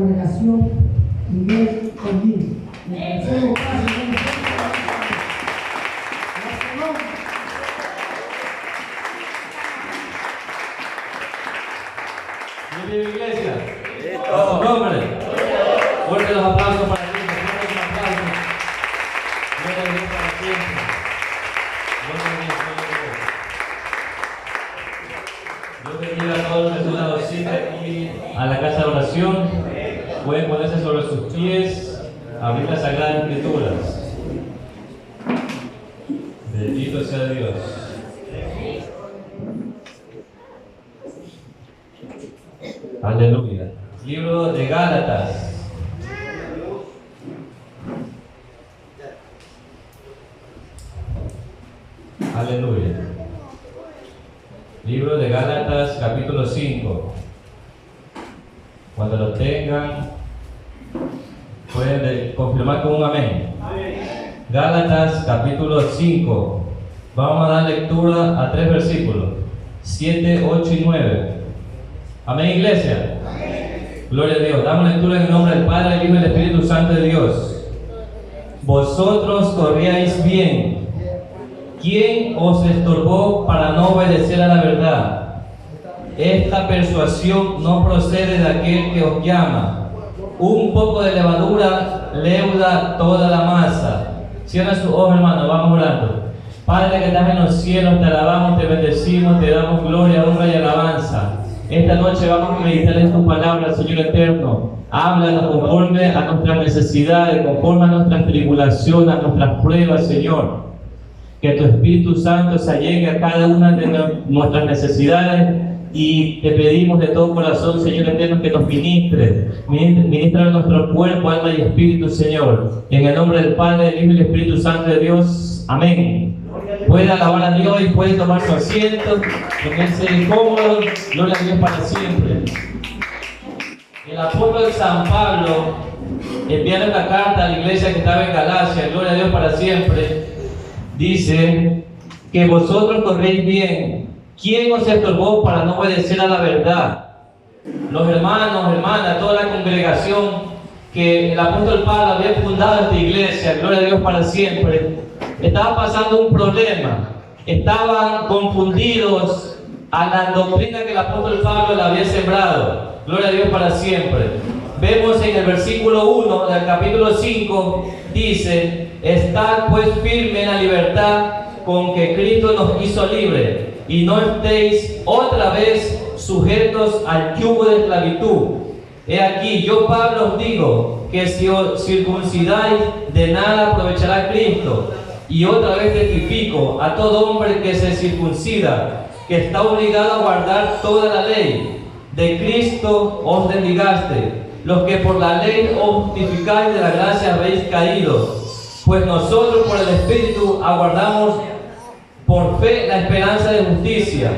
congregación Miguel Colín. Le agradecemos Bien, iglesia. A su nombre. Fuerte los aplausos para ti. Fuerte los aplausos. Gloria a Dios para siempre. Gloria a Dios. Dios bendiga a todos los que están a la cita aquí a la casa de oración. Pueden ponerse sobre sus pies, abrir las Sagradas Escrituras. Bendito sea Dios. Aleluya. Libro de Gálatas. Aleluya. Libro de Gálatas, capítulo 5. Cuando lo tengan, pueden confirmar con un amén. Gálatas, capítulo 5. Vamos a dar lectura a 3 versículos: 7, 8 y 9. Amén, iglesia. Amén. Gloria a Dios. Damos lectura en el nombre del Padre, del Hijo y del Espíritu Santo de Dios. Vosotros corríais bien. ¿Quién os estorbó para no obedecer a la verdad? Esta persuasión no procede de aquel que os llama. Un poco de levadura leuda toda la masa. Cierra sus ojos, hermano, vamos orando. Padre que estás en los cielos, te alabamos, te bendecimos, te damos gloria, honra y alabanza. Esta noche vamos a meditar en tu palabra, Señor eterno. Háblanos conforme a nuestras necesidades, conforme a nuestras tribulaciones, a nuestras pruebas, Señor. Que tu Espíritu Santo se allegue a cada una de nuestras necesidades y te pedimos de todo corazón, Señor eterno, que nos ministre. Ministra nuestro cuerpo, alma y espíritu, Señor. En el nombre del Padre, del Hijo y del Espíritu Santo de Dios. Amén. Puede alabar a Dios y puede tomar su asiento, ponerse cómodo. Gloria a Dios para siempre. El apóstol San Pablo, enviando esta carta a la iglesia que estaba en Galacia, gloria a Dios para siempre, dice que vosotros corréis bien. ¿Quién os estorbó para no obedecer a la verdad? Los hermanos, hermanas, toda la congregación que el apóstol Pablo había fundado esta iglesia, gloria a Dios para siempre, estaba pasando un problema. Estaban confundidos a la doctrina que el apóstol Pablo le había sembrado. Gloria a Dios para siempre. Vemos en el versículo 1 del capítulo 5, dice: estad pues firme en la libertad con que Cristo nos hizo libre, y no estéis otra vez sujetos al yugo de esclavitud. He aquí, yo Pablo os digo que si os circuncidáis, de nada aprovechará Cristo. Y otra vez testifico a todo hombre que se circuncida, que está obligado a guardar toda la ley. De Cristo os desligaste, los que por la ley os justificáis, de la gracia habéis caído. Pues nosotros por el Espíritu aguardamos por fe la esperanza de justicia.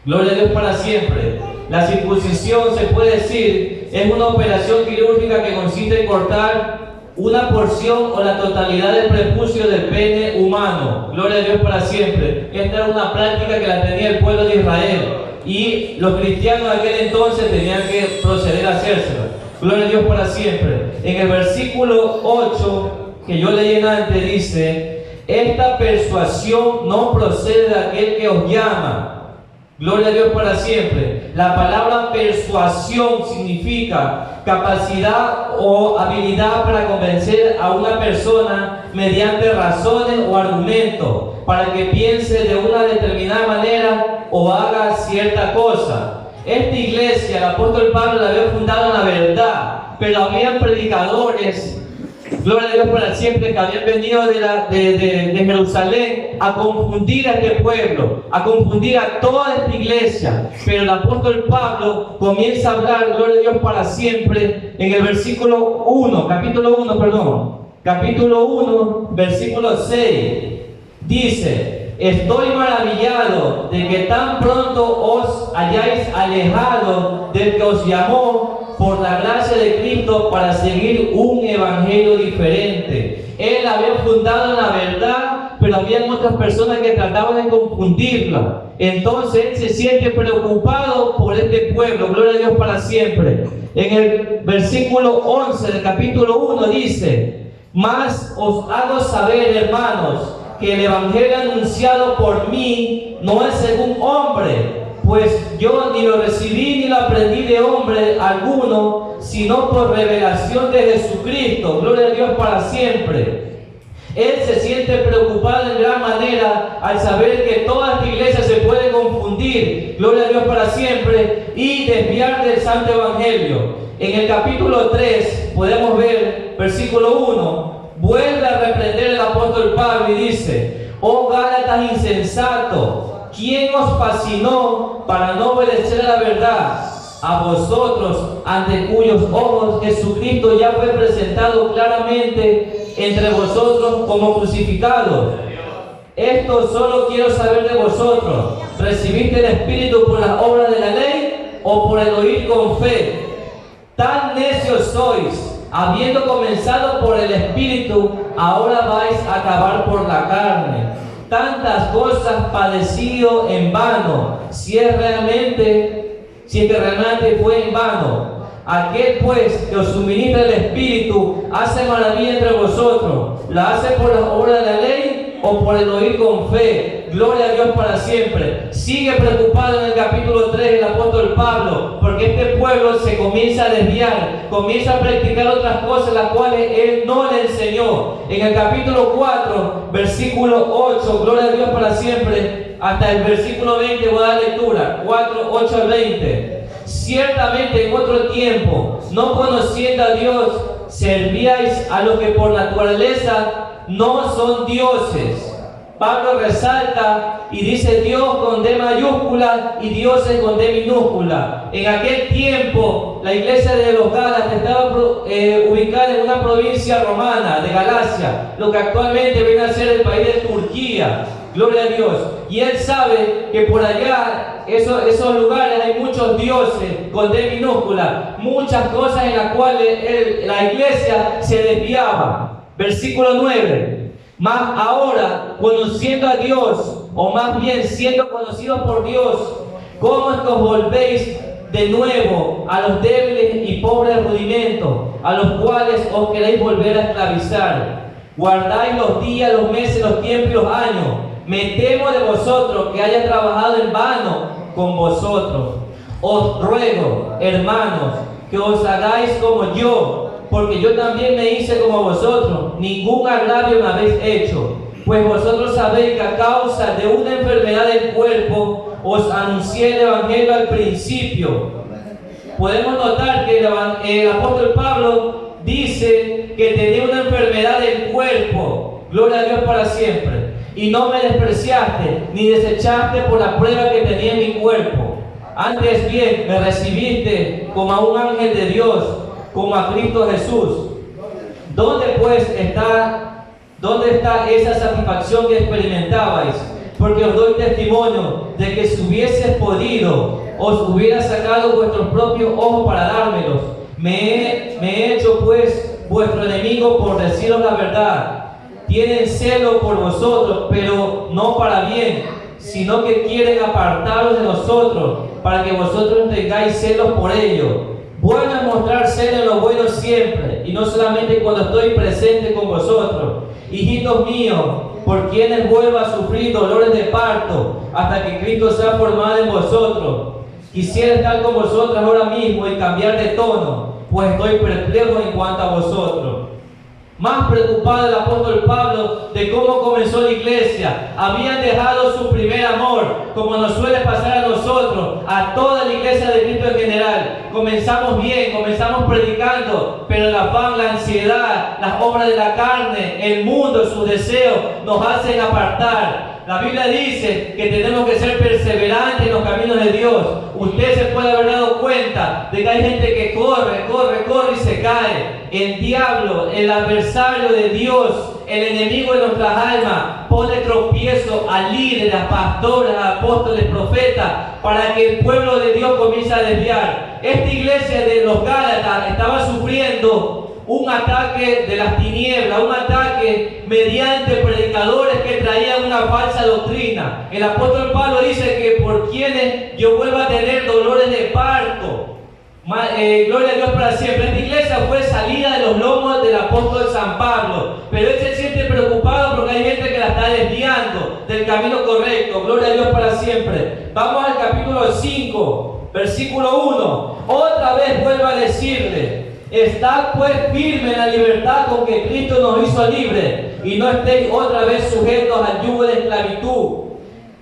Gloria a Dios para siempre. La circuncisión, se puede decir, es una operación quirúrgica que consiste en cortar una porción o la totalidad del prepucio del pene humano. Gloria a Dios para siempre. Esta era una práctica que la tenía el pueblo de Israel, y los cristianos de aquel entonces tenían que proceder a hacérselo. Gloria a Dios para siempre. En el versículo 8 que yo leí antes dice: esta persuasión no procede de aquel que os llama. Gloria a Dios para siempre. La palabra persuasión significa capacidad o habilidad para convencer a una persona mediante razones o argumentos para que piense de una determinada manera o haga cierta cosa. Esta iglesia, el apóstol Pablo la había fundado en la verdad, pero había predicadores, gloria a Dios para siempre, que habían venido de Jerusalén a confundir a este pueblo, a confundir a toda esta iglesia. Pero el apóstol Pablo comienza a hablar, gloria a Dios para siempre, en el versículo 1, capítulo 1, versículo 6, dice: estoy maravillado de que tan pronto os hayáis alejado del que os llamó por la gracia de Cristo para seguir un evangelio diferente. Él había fundado en la verdad, pero había otras personas que trataban de confundirla. Entonces él se siente preocupado por este pueblo, gloria a Dios para siempre. En el versículo 11 del capítulo 1 dice: mas os hago saber, hermanos, que el evangelio anunciado por mí no es según hombre, pues yo ni lo recibí ni lo aprendí de hombre alguno, sino por revelación de Jesucristo. Gloria a Dios para siempre. Él se siente preocupado en gran manera al saber que toda esta iglesia se puede confundir, gloria a Dios para siempre, y desviar del santo evangelio. En el capítulo 3 podemos ver, versículo 1, vuelve a reprender el apóstol Pablo y dice: oh Gálatas insensatos, ¿quién os fascinó para no obedecer a la verdad? A vosotros, ante cuyos ojos Jesucristo ya fue presentado claramente entre vosotros como crucificado. Esto solo quiero saber de vosotros: ¿recibiste el Espíritu por las obras de la ley o por el oír con fe? Tan necios sois, habiendo comenzado por el Espíritu, ahora vais a acabar por la carne. Tantas cosas padecido en vano, si es que realmente fue en vano. Aquel pues que os suministra el Espíritu hace maravilla entre vosotros, ¿la hace por las obras de la ley o por el oír con fe? Gloria a Dios para siempre. Sigue preocupado en el capítulo 3 el apóstol Pablo, porque este pueblo se comienza a desviar, comienza a practicar otras cosas las cuales él no le enseñó. En el capítulo 4, versículo 8, gloria a Dios para siempre, hasta el versículo 20 voy a dar lectura, 4, 8 al 20. Ciertamente en otro tiempo, no conociendo a Dios, servíais a los que por naturaleza no son dioses. Pablo resalta y dice Dios con D mayúscula y dioses con D minúscula. En aquel tiempo, la iglesia de los Gálatas estaba ubicada en una provincia romana de Galacia, lo que actualmente viene a ser el país de Turquía. Gloria a Dios. Y él sabe que por allá, esos lugares, hay muchos dioses con D minúscula, muchas cosas en las cuales la iglesia se desviaba. Versículo 9. Mas ahora, conociendo a Dios, o más bien siendo conocidos por Dios, ¿cómo es que os volvéis de nuevo a los débiles y pobres rudimentos, a los cuales os queréis volver a esclavizar? Guardáis los días, los meses, los tiempos y los años. Me temo de vosotros que haya trabajado en vano con vosotros. Os ruego, hermanos, que os hagáis como yo, porque yo también me hice como vosotros. Ningún agravio me habéis hecho, pues vosotros sabéis que a causa de una enfermedad del cuerpo os anuncié el evangelio al principio. Podemos notar que el apóstol Pablo dice que tenía una enfermedad del cuerpo. Gloria a Dios para siempre. Y no me despreciaste ni desechaste por la prueba que tenía en mi cuerpo. Antes bien me recibiste como a un ángel de Dios, como a Cristo Jesús. ¿Dónde pues está esa satisfacción que experimentabais? Porque os doy testimonio de que si hubieses podido, os hubiera sacado vuestros propios ojos para dármelos. Me he hecho pues vuestro enemigo por deciros la verdad. Tienen celo por vosotros, pero no para bien, sino que quieren apartaros de nosotros, para que vosotros tengáis celos por ellos. Bueno es mostrar celo en lo bueno siempre, y no solamente cuando estoy presente con vosotros. Hijitos míos, por quienes vuelvo a sufrir dolores de parto, hasta que Cristo sea formado en vosotros. Quisiera estar con vosotros ahora mismo y cambiar de tono, pues estoy perplejo en cuanto a vosotros. Más preocupado el apóstol Pablo de cómo comenzó la iglesia. Habían dejado su primer amor, como nos suele pasar a nosotros, a toda la iglesia de Cristo en general. Comenzamos bien, comenzamos predicando, pero el afán, la ansiedad, las obras de la carne, el mundo, sus deseos, nos hacen apartar. La Biblia dice que tenemos que ser perseverantes en los caminos de Dios. Usted se puede haber dado cuenta de que hay gente que corre y se cae. El diablo, el adversario de Dios, el enemigo de nuestras almas, pone tropiezo a líderes, a pastores, a apóstoles, profetas, para que el pueblo de Dios comience a desviar. Esta iglesia de los Gálatas estaba sufriendo un ataque de las tinieblas, un ataque mediante predicadores que traían una falsa doctrina. El apóstol Pablo dice que por quienes yo vuelvo a tener dolores de parto. Gloria a Dios para siempre. Esta iglesia fue salida de los lomos del apóstol San Pablo, pero él se siente preocupado porque hay gente que la está desviando del camino correcto. Gloria a Dios para siempre. Vamos al capítulo 5, versículo 1. Otra vez vuelvo a decirle: estad pues firme en la libertad con que Cristo nos hizo libre, y no estéis otra vez sujetos al yugo de esclavitud.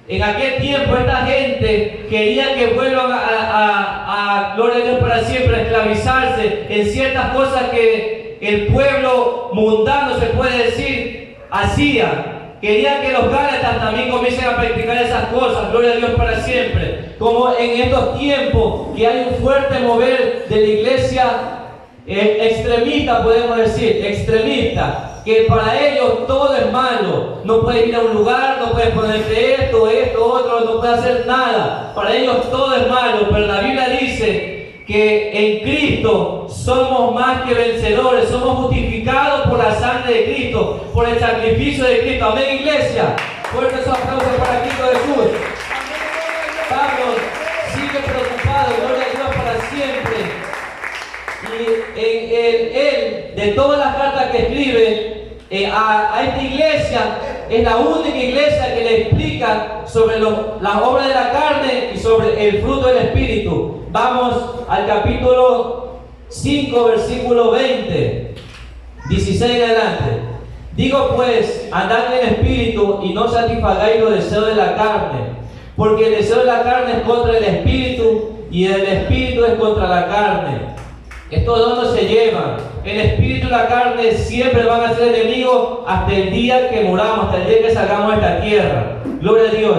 En aquel tiempo esta gente quería que vuelvan a gloria a Dios para siempre, a esclavizarse en ciertas cosas que el pueblo mundano, se puede decir, hacía. Querían que los gálatas también comiencen a practicar esas cosas, gloria a Dios para siempre. Como en estos tiempos que hay un fuerte mover de la iglesia extremista, podemos decir, extremista, que para ellos todo es malo. No puedes ir a un lugar, no puedes ponerte esto, otro, no puedes hacer nada. Para ellos todo es malo, pero la Biblia dice que en Cristo somos más que vencedores, somos justificados por la sangre de Cristo, por el sacrificio de Cristo. Amén, iglesia. Fuertes aplausos para Cristo Jesús. Pablo sigue preocupado, gloria a Dios para siempre. Y él, de todas las cartas que escribe a esta iglesia, es la única iglesia que le explica sobre las obras de la carne y sobre el fruto del Espíritu. Vamos al capítulo 5, versículo 20, 16 en adelante. Digo pues, andad en el Espíritu y no satisfagáis los deseos de la carne, porque el deseo de la carne es contra el Espíritu y el Espíritu es contra la carne. Estos dos no se llevan. El espíritu y la carne siempre van a ser enemigos hasta el día que muramos, hasta el día que salgamos de esta tierra. Gloria a Dios.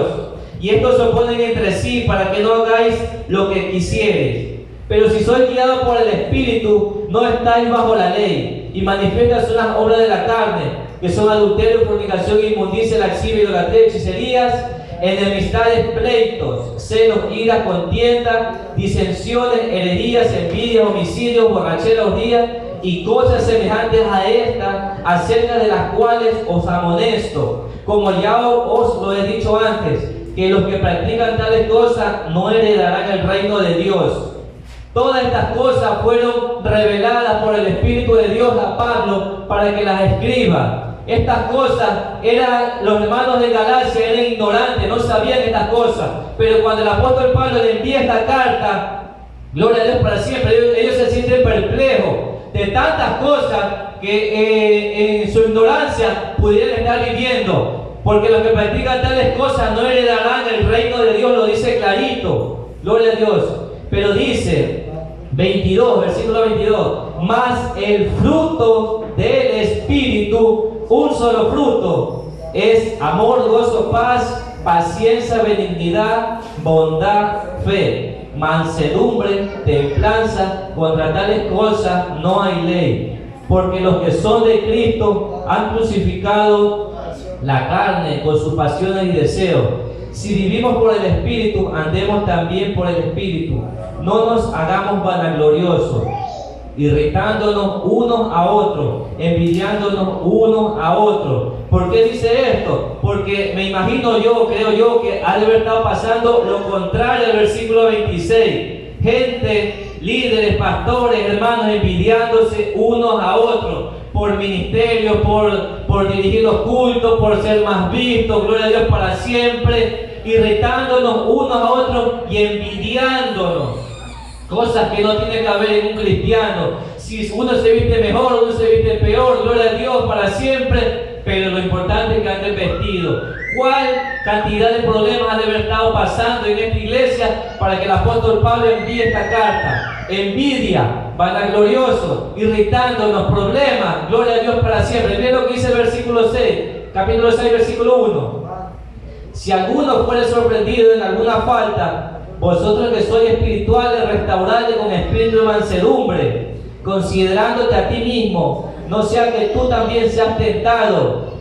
Y estos se oponen entre sí para que no hagáis lo que quisierais. Pero si sois guiados por el Espíritu, no estáis bajo la ley. Y manifiestas son las obras de la carne, que son adulterio, fornicación, inmundicia, lascivia, idolatría, hechicerías, enemistades, pleitos, celos, ira, contienda, disensiones, herejías, envidias, homicidios, borracheras, orgías y cosas semejantes a estas, acerca de las cuales os amonesto, como ya os lo he dicho antes, que los que practican tales cosas no heredarán el reino de Dios. Todas estas cosas fueron reveladas por el Espíritu de Dios a Pablo para que las escriba. Estas cosas los hermanos de Galacia eran ignorantes, no sabían estas cosas. Pero cuando el apóstol Pablo le envía esta carta, gloria a Dios para siempre, ellos se sienten perplejos de tantas cosas que en su ignorancia pudieran estar viviendo. Porque los que practican tales cosas no heredarán el reino de Dios, lo dice clarito. Gloria a Dios. Pero dice, 22, versículo 22, mas el fruto del Espíritu, un solo fruto, es amor, gozo, paz, paciencia, benignidad, bondad, fe, mansedumbre, templanza. Contra tales cosas no hay ley. Porque los que son de Cristo han crucificado la carne con sus pasiones y deseos. Si vivimos por el Espíritu, andemos también por el Espíritu. No nos hagamos vanagloriosos, irritándonos unos a otros, envidiándonos unos a otros. ¿Por qué dice esto? Porque me imagino yo, creo yo, que ha de haber estado pasando lo contrario del versículo 26. Gente, líderes, pastores, hermanos, envidiándose unos a otros por ministerio, por dirigir los cultos, por ser más vistos, gloria a Dios para siempre, irritándonos unos a otros y envidiándonos. Cosas que no tiene que haber en un cristiano. Si uno se viste mejor, uno se viste peor, gloria a Dios para siempre, pero lo importante es que anden vestidos. ¿Cuál cantidad de problemas ha de haber estado pasando en esta iglesia para que el apóstol Pablo envíe esta carta? Envidia, vanaglorioso, irritándonos, problemas, gloria a Dios para siempre. Miren lo que dice el versículo 6, capítulo 6, versículo 1. Si alguno fuere sorprendido en alguna falta, vosotros que sois espirituales, restauradle con espíritu de mansedumbre, considerándote a ti mismo, no sea que tú también seas tentado.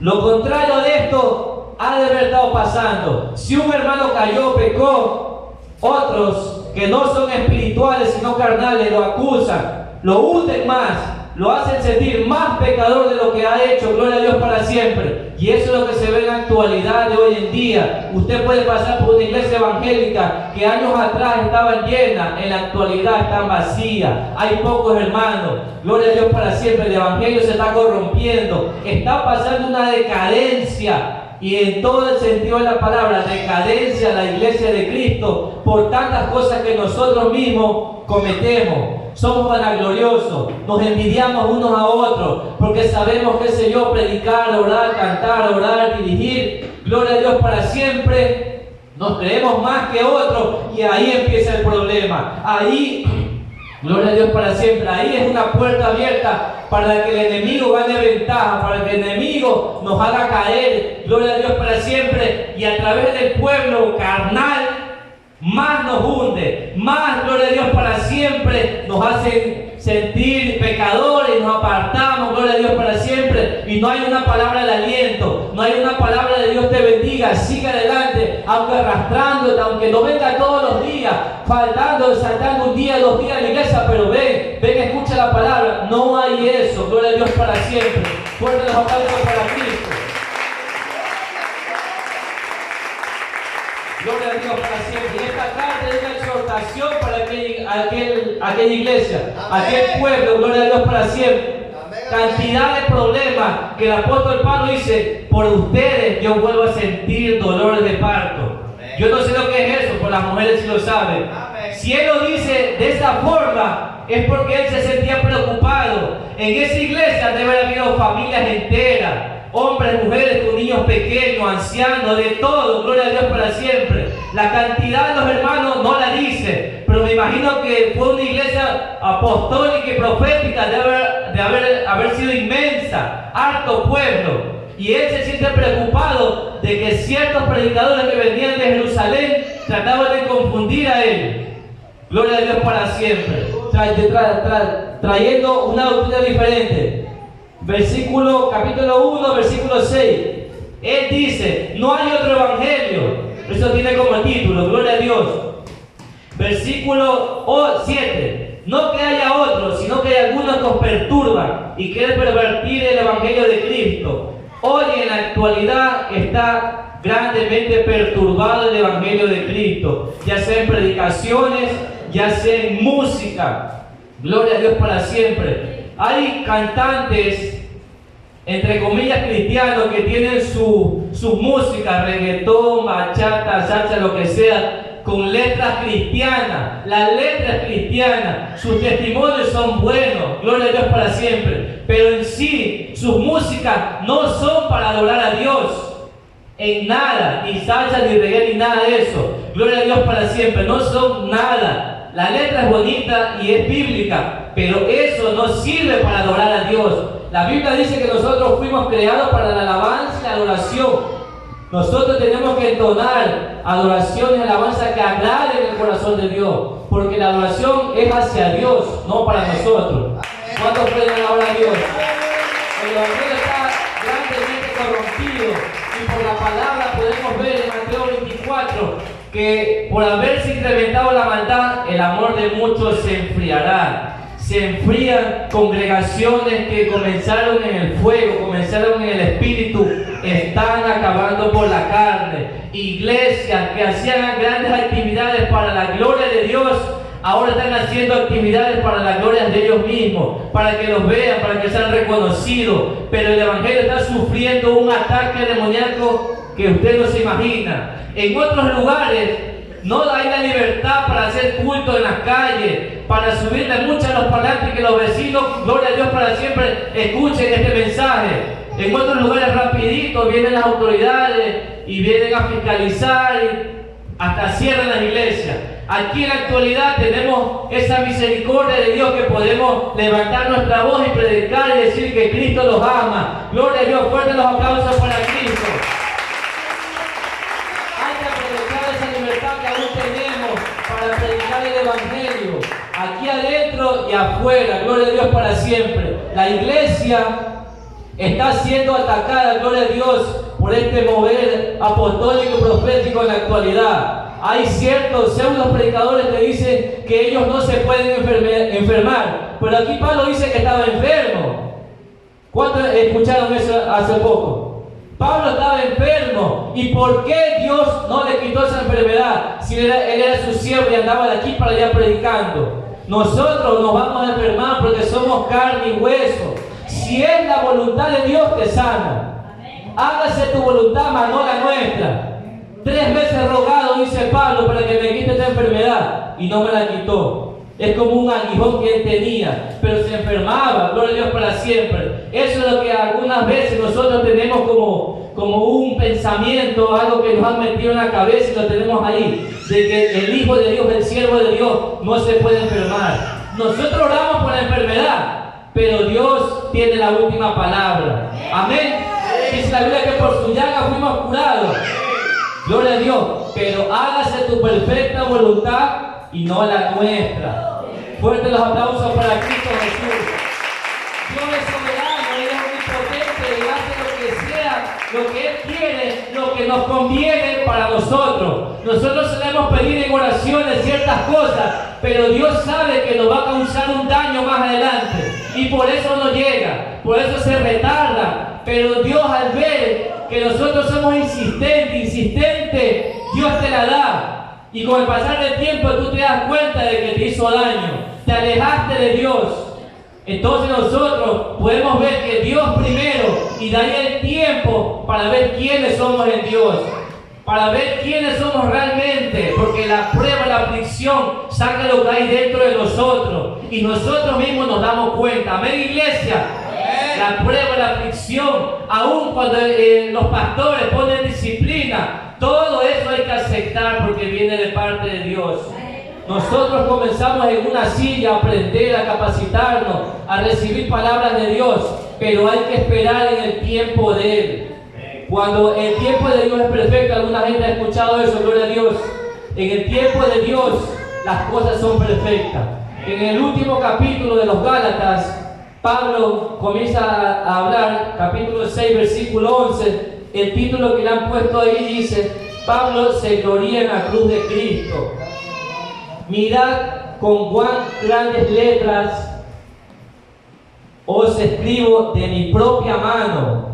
Lo contrario de esto ha de haber estado pasando. Si un hermano cayó, pecó, otros que no son espirituales sino carnales lo acusan, lo hunden más, lo hacen sentir más pecador de lo que ha hecho, gloria a Dios para siempre. Y eso es lo que se ve en la actualidad de hoy en día. Usted puede pasar por una iglesia evangélica que años atrás estaban llenas, en la actualidad están vacías, hay pocos hermanos, gloria a Dios para siempre. El evangelio se está corrompiendo, está pasando una decadencia. Y en todo el sentido de la palabra, decadencia la iglesia de Cristo por tantas cosas que nosotros mismos cometemos. Somos vanagloriosos, nos envidiamos unos a otros, porque sabemos, qué sé yo, predicar, orar, cantar, orar, dirigir, gloria a Dios para siempre, nos creemos más que otros, y ahí empieza el problema. Ahí, gloria a Dios para siempre, ahí es una puerta abierta para que el enemigo gane ventaja, para que el enemigo nos haga caer, gloria a Dios para siempre, y a través del pueblo carnal, más nos hunde, más, gloria a Dios para siempre, nos hacen sentir pecadores, nos apartamos, gloria a Dios para siempre, y no hay una palabra de aliento, no hay una palabra de Dios te bendiga, sigue adelante, aunque arrastrándote, aunque no venga todos los días, faltando, saltando un día, 2 días a la iglesia, pero ven, escucha la palabra, no hay eso, gloria a Dios para siempre. Fuerte los aplausos para Cristo. Gloria a Dios para siempre. Y esta carta es una exhortación para aquella iglesia, aquel pueblo, gloria a Dios para siempre. Cantidad de problemas que el apóstol Pablo dice, por ustedes yo vuelvo a sentir dolores de parto. Yo no sé lo que es eso, pero las mujeres sí lo saben. Si él lo dice de esa forma, es porque él se sentía preocupado. En esa iglesia debe haber habido familias enteras, hombres, mujeres, con niños pequeños, ancianos, de todo, gloria a Dios para siempre. La cantidad de los hermanos no la dice, pero me imagino que fue una iglesia apostólica y profética, de haber sido inmensa, harto pueblo. Y él se siente preocupado de que ciertos predicadores que venían de Jerusalén trataban de confundir a él. Gloria a Dios para siempre, trayendo una doctrina diferente. Capítulo 1, versículo 6. Él dice, no hay otro evangelio. Eso tiene como título, gloria a Dios. Versículo 7. No que haya otro, sino que hay algunos que os perturban y quieren pervertir el evangelio de Cristo. Hoy en la actualidad está grandemente perturbado el evangelio de Cristo, ya sea en predicaciones, ya sea en música. Gloria a Dios para siempre. Hay cantantes, entre comillas, cristianos que tienen su música, reggaetón, bachata, salsa, lo que sea, con letras cristianas. Las letras cristianas, sus testimonios son buenos, gloria a Dios para siempre, pero en sí, sus músicas no son para adorar a Dios en nada, ni salsa, ni reggae, ni nada de eso. Gloria a Dios para siempre, no son nada. La letra es bonita y es bíblica, pero eso no sirve para adorar a Dios. La Biblia dice que nosotros fuimos creados para la alabanza y la adoración. Nosotros tenemos que entonar adoración y alabanza que agraden el corazón de Dios, porque la adoración es hacia Dios, no para nosotros. ¿Cuántos pueden alabar a Dios? El evangelio está grandemente corrompido, y por la palabra podemos ver en Mateo 24 que por haberse incrementado la maldad, el amor de muchos se enfriará. Se enfrían congregaciones que comenzaron en el fuego, comenzaron en el espíritu, están acabando por la carne. Iglesias que hacían grandes actividades para la gloria de Dios, ahora están haciendo actividades para la gloria de ellos mismos, para que los vean, para que sean reconocidos. Pero el evangelio está sufriendo un ataque demoníaco que usted no se imagina. En otros lugares no hay la libertad para hacer culto en las calles, para subirle mucho a los parlantes y que los vecinos, gloria a Dios para siempre, escuchen este mensaje. En otros lugares rapidito vienen las autoridades y vienen a fiscalizar y hasta cierran las iglesias. Aquí en la actualidad tenemos esa misericordia de Dios que podemos levantar nuestra voz y predicar y decir que Cristo los ama. Gloria a Dios, fuerte los aplausos para Cristo. Que aún tenemos para predicar el evangelio aquí adentro y afuera, gloria a Dios para siempre. La iglesia está siendo atacada, gloria a Dios, por este mover apostólico y profético en la actualidad. Hay ciertos pseudo predicadores que dicen que ellos no se pueden enfermar, Pero aquí Pablo dice que estaba enfermo. ¿Cuántos escucharon eso hace poco? Pablo estaba enfermo. ¿Y por qué Dios no le quitó esa enfermedad? Si él era su siervo y andaba de aquí para allá predicando. Nosotros nos vamos a enfermar porque somos carne y hueso. Si es la voluntad de Dios, te sana. Hágase tu voluntad, mas no la nuestra. 3 veces rogado, dice Pablo, para que me quite esta enfermedad, y no me la quitó. Es como un aguijón que él tenía, pero se enfermaba, gloria a Dios para siempre. Eso es lo que algunas veces nosotros tenemos como un pensamiento, algo que nos han metido en la cabeza y lo tenemos ahí, de que el Hijo de Dios, el siervo de Dios, no se puede enfermar. Nosotros oramos por la enfermedad, pero Dios tiene la última palabra. Amén. Dice la Biblia que por su llaga fuimos curados. Gloria a Dios, pero hágase tu perfecta voluntad y no la nuestra. Fuerte los aplausos para Cristo Jesús. Dios es soberano, Él es omnipotente y hace lo que sea, lo que Él quiere, lo que nos conviene para nosotros. Nosotros solemos pedir en oraciones ciertas cosas, pero Dios sabe que nos va a causar un daño más adelante y por eso no llega, por eso se retarda. Pero Dios, al ver que nosotros somos insistentes, Dios te la da. Y con el pasar del tiempo tú te das cuenta de que te hizo daño, te alejaste de Dios. Entonces nosotros podemos ver que Dios primero, y de ahí el tiempo para ver quiénes somos en Dios, para ver quiénes somos realmente, porque la prueba, la aflicción saca lo que hay dentro de nosotros y nosotros mismos nos damos cuenta. Amén, iglesia. La prueba, la aflicción, aun cuando los pastores ponen disciplina, todo eso hay que aceptar porque viene de parte de Dios. Nosotros comenzamos en una silla a aprender, a capacitarnos, a recibir palabras de Dios, pero hay que esperar en el tiempo de Él. Cuando el tiempo de Dios es perfecto, alguna gente ha escuchado eso, gloria a Dios. En el tiempo de Dios las cosas son perfectas. En el último capítulo de los Gálatas, Pablo comienza a hablar, capítulo 6, versículo 11, el título que le han puesto ahí dice, Pablo se gloría en la cruz de Cristo. Mirad con cuán grandes letras os escribo de mi propia mano.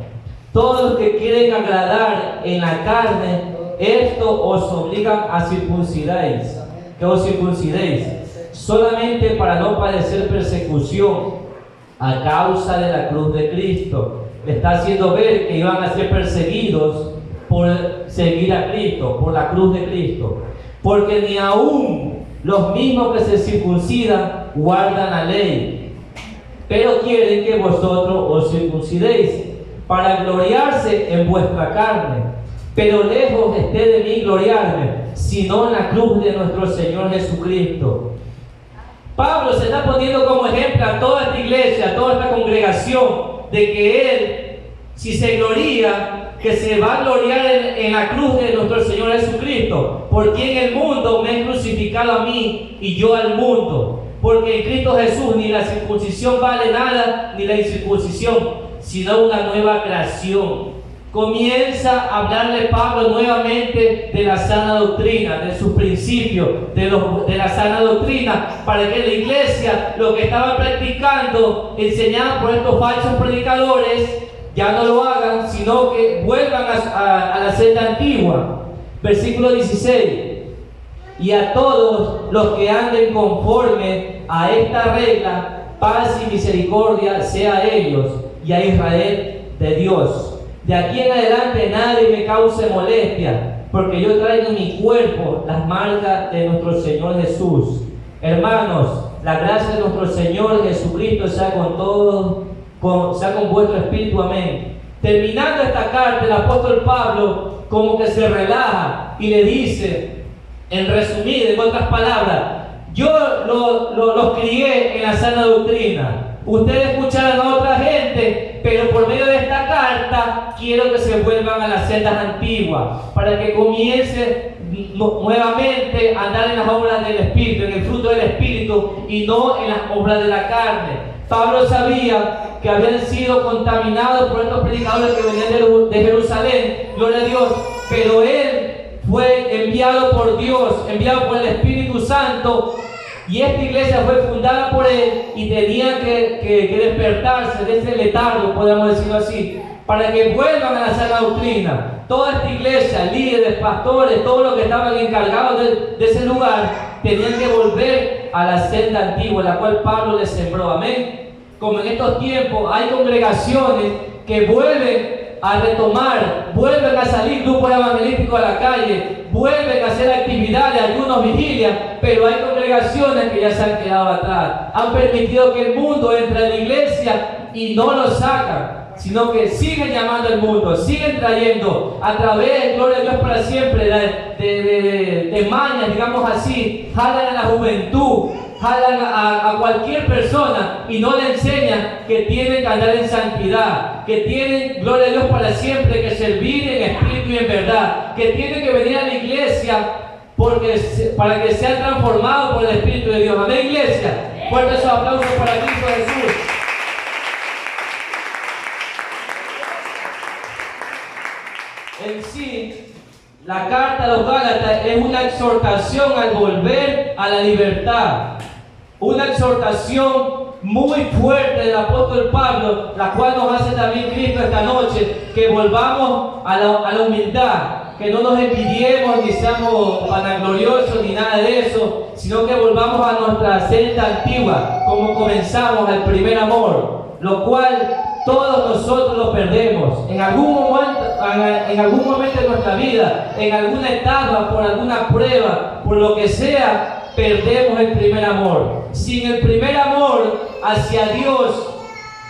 Todos los que quieren agradar en la carne, esto os obligan a circuncidáis, que os circuncidéis, solamente para no padecer persecución a causa de la cruz de Cristo. Le está haciendo ver que iban a ser perseguidos por seguir a Cristo, por la cruz de Cristo. Porque ni aún los mismos que se circuncidan guardan la ley, pero quieren que vosotros os circuncidéis para gloriarse en vuestra carne. Pero lejos esté de mí gloriarme, sino en la cruz de nuestro Señor Jesucristo. Pablo se está poniendo como ejemplo a toda esta iglesia, a toda esta congregación, de que él, si se gloria, que se va a gloriar en la cruz de nuestro Señor Jesucristo, porque en el mundo me he crucificado a mí y yo al mundo, porque en Cristo Jesús ni la circuncisión vale nada, ni la incircuncisión, sino una nueva creación. Comienza a hablarle Pablo nuevamente de la sana doctrina, de sus principios, de la sana doctrina, para que la iglesia, lo que estaba practicando, enseñado por estos falsos predicadores, ya no lo hagan, sino que vuelvan a la senda antigua. Versículo 16. Y a todos los que anden conforme a esta regla, paz y misericordia sea a ellos y a Israel de Dios. De aquí en adelante nadie me cause molestia, porque yo traigo en mi cuerpo las marcas de nuestro Señor Jesús. Hermanos, la gracia de nuestro Señor Jesucristo sea con todos, sea con vuestro espíritu. Amén. Terminando esta carta, el apóstol Pablo como que se relaja y le dice, en resumidas, en otras palabras, yo los crié en la sana doctrina. Ustedes escucharon a otra gente, pero por medio de esta carta quiero que se vuelvan a las sendas antiguas, para que comience nuevamente a andar en las obras del Espíritu, en el fruto del Espíritu y no en las obras de la carne. Pablo sabía que habían sido contaminados por estos predicadores que venían de Jerusalén, gloria a Dios, pero él fue enviado por Dios, enviado por el Espíritu Santo Y esta iglesia fue fundada por él y tenía que despertarse de ese letargo, podemos decirlo así, para que vuelvan a la sana doctrina. Toda esta iglesia, líderes, pastores, todos los que estaban encargados de ese lugar, tenían que volver a la senda antigua, la cual Pablo les sembró. Amén. Como en estos tiempos hay congregaciones que vuelven a retomar, vuelven a salir grupos evangelísticos a la calle, vuelven a hacer actividades, ayunos, vigilias, pero hay congregaciones que ya se han quedado atrás. Han permitido que el mundo entre a la iglesia y no lo sacan, sino que siguen llamando al mundo, siguen trayendo a través de gloria a Dios para siempre, de mañas, digamos así, jalan a la juventud, jalan a cualquier persona y no le enseñan que tienen que andar en santidad, que tienen, gloria a Dios para siempre, que servir en espíritu y en verdad, que tienen que venir a la iglesia para que sean transformados por el Espíritu de Dios. Amén, iglesia. Fuerte esos aplausos para Cristo Jesús. En sí, la carta a los Gálatas es una exhortación al volver a la libertad. Una exhortación muy fuerte del apóstol Pablo, la cual nos hace también Cristo esta noche, que volvamos a la humildad, que no nos envidiemos ni seamos vanagloriosos ni nada de eso, sino que volvamos a nuestra senda antigua, como comenzamos, al primer amor, lo cual todos nosotros lo perdemos en algún momento de nuestra vida, en alguna etapa, por alguna prueba, por lo que sea, perdemos el primer amor. Sin el primer amor hacia Dios,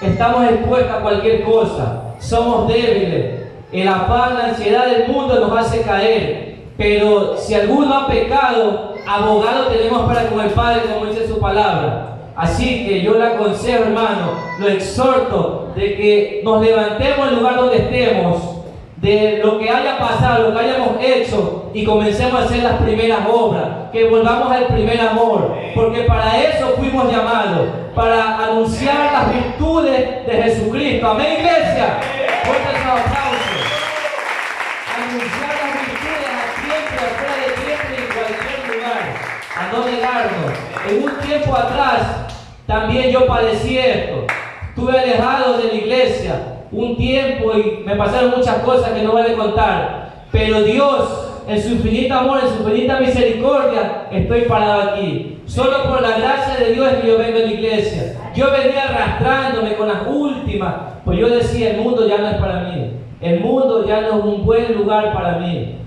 estamos expuestos a cualquier cosa. Somos débiles. El afán, la ansiedad del mundo nos hace caer. Pero si alguno ha pecado, abogado tenemos para con el Padre, como dice su palabra. Así que yo le aconsejo, hermano, lo exhorto de que nos levantemos del lugar donde estemos, de lo que haya pasado, lo que hayamos hecho, y comencemos a hacer las primeras obras, que volvamos al primer amor, porque para eso fuimos llamados, para anunciar las virtudes de Jesucristo. Amén, iglesia. Fuertes aplausos. Anunciar las virtudes a tiempo, afuera de tiempo y en cualquier lugar, a no negarnos. En un tiempo atrás también yo padecí esto. Estuve alejado de la iglesia un tiempo y me pasaron muchas cosas que no voy a contar, pero Dios, en su infinito amor, en su infinita misericordia, estoy parado aquí. Solo por la gracia de Dios es que yo vengo a la iglesia. Yo venía arrastrándome con las últimas, pues yo decía, el mundo ya no es para mí, el mundo ya no es un buen lugar para mí.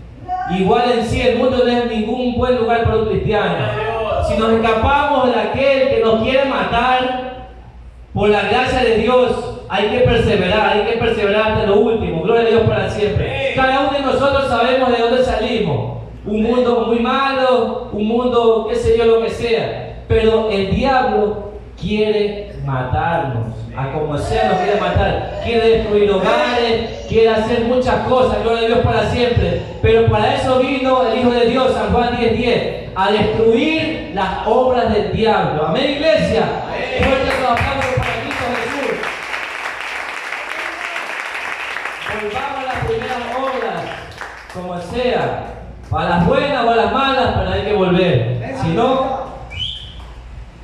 Igual en sí, el mundo no es ningún buen lugar para un cristiano. Si nos escapamos de aquel que nos quiere matar, por la gracia de Dios, hay que perseverar hasta lo último. Gloria a Dios para siempre. Cada uno de nosotros sabemos de dónde salimos. Un mundo muy malo, un mundo, qué sé yo, lo que sea. Pero el diablo quiere matarnos. A como sea nos quiere matar. Quiere destruir hogares, quiere hacer muchas cosas. Gloria a Dios para siempre. Pero para eso vino el Hijo de Dios, San Juan 10:10, a destruir las obras del diablo. Amén, iglesia. Fuerte los aplausos para Cristo Jesús. Volvamos a las primeras obras, como sea, para las buenas o a las malas, pero hay que volver. Si no,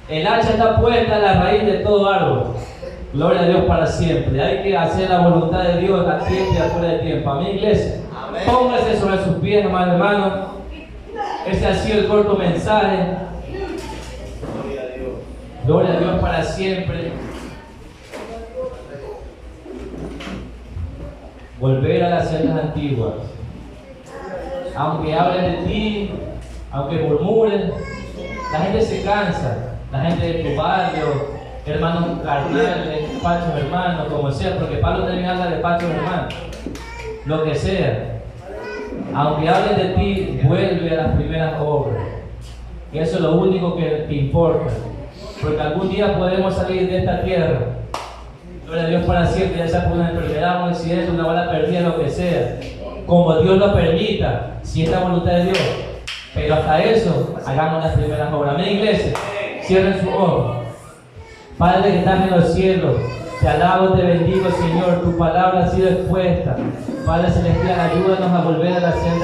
el hacha está puesta en la raíz de todo árbol. Gloria a Dios para siempre. Hay que hacer la voluntad de Dios a tiempo y afuera de tiempo. Amén, iglesia. Póngase sobre sus pies, hermano. Ese ha sido el corto mensaje. Gloria a Dios para siempre. Volver a las sendas antiguas. Aunque hablen de ti, aunque murmuren, la gente se cansa. La gente de tu barrio, hermanos carnales, pachos hermanos, como sea, porque Pablo también habla de pachos hermanos. Lo que sea. Aunque hablen de ti, vuelve a las primeras obras. Y eso es lo único que importa. Porque algún día podemos salir de esta tierra. Gloria a Dios para siempre, ya sea por una enfermedad, un accidente, una bala perdida, lo que sea. Como Dios lo permita, si es la voluntad de Dios. Pero hasta eso, hagamos las primeras obras. Amén, iglesia. Cierren sus ojos. Padre que estás en los cielos, te alabo, te bendigo, Señor. Tu palabra ha sido expuesta. Padre celestial, ayúdanos a volver a la senda.